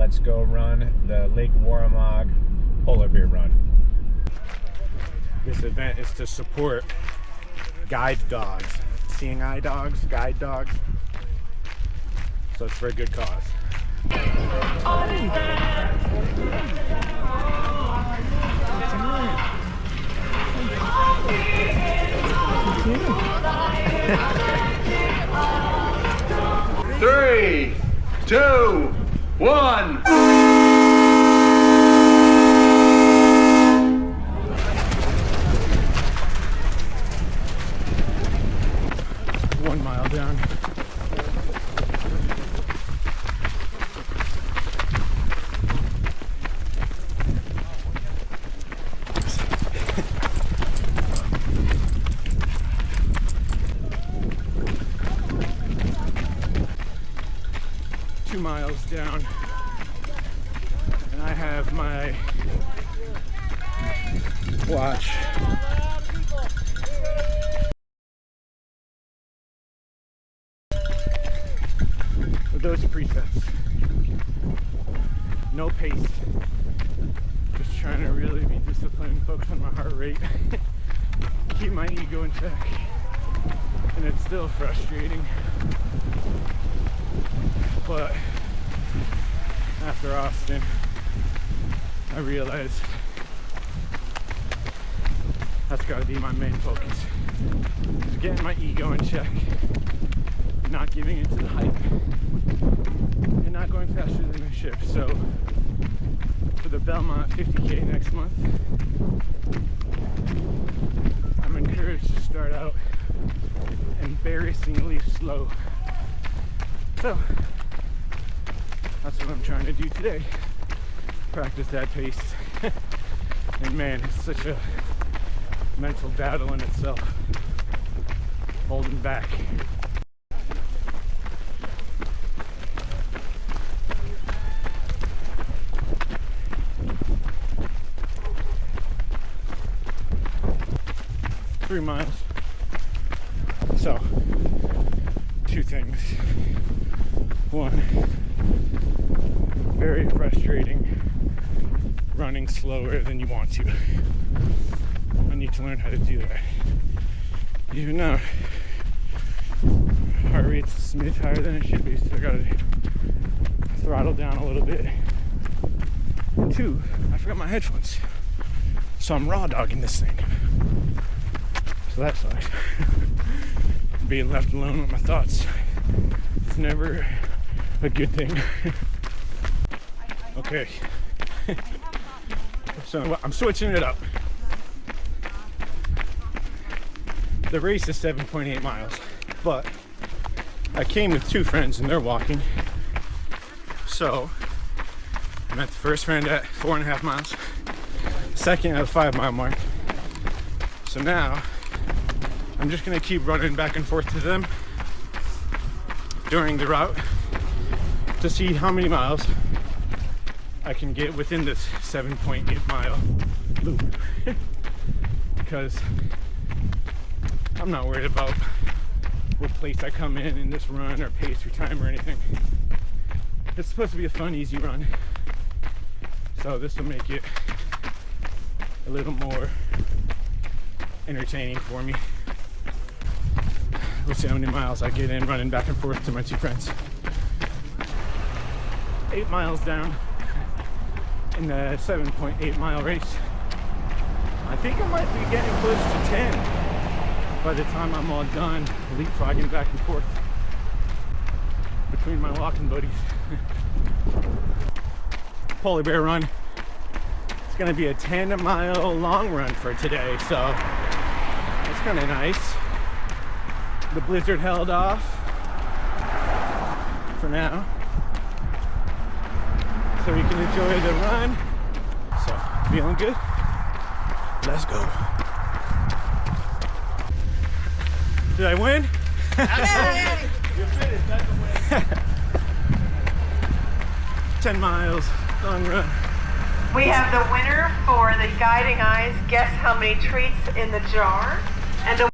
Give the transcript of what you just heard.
let's go run the Lake Waramaug polar bear run. This event is to support guide dogs, seeing eye dogs, guide dogs. So it's for a good cause. Three, two, one. 1 mile down. Miles down, and I have my watch. With those presets, no pace, just trying to really be disciplined, focus on my heart rate, keep my ego in check, and it's still frustrating. But after Austin, I realized that's got to be my main focus. Just getting my ego in check, not giving into the hype, and not going faster than the ship. So for the Bel Monte 50K next month, I'm encouraged to start out embarrassingly slow. So that's what I'm trying to do today. Practice that pace. And man, it's such a mental battle in itself. Holding back. Three miles. So, two things. One, very frustrating running slower than you want to. I need to learn how to do that. Even now, heart rate's a smidge higher than it should be, so I gotta throttle down a little bit. And two, I forgot my headphones, so I'm raw dogging this thing. So that sucks. Being left alone with my thoughts is never a good thing. Okay. So I'm switching it up. The race is 7.8 miles, but I came with two friends and they're walking. So I met the first friend at 4.5 miles, second at a 5 mile mark. So now I'm just gonna keep running back and forth to them during the route to see how many miles I can get within this 7.8 mile loop. Because I'm not worried about what place I come in this run or pace or time or anything. It's supposed to be a fun, easy run. So this will make it a little more entertaining for me. We'll see how many miles I get in running back and forth to my two friends. 8 miles down in the 7.8 mile race. I think I might be getting close to 10 by the time I'm all done leapfrogging back and forth between my walking buddies. Polar bear run. It's gonna be a 10-mile long run for today, so that's kind of nice. The blizzard held off for now, so we can enjoy the run. So, feeling good? Let's go. Did I win? You finished, that's the win. 10 miles, long run. We have the winner for the Guiding Eyes Guess How Many Treats in the Jar, and the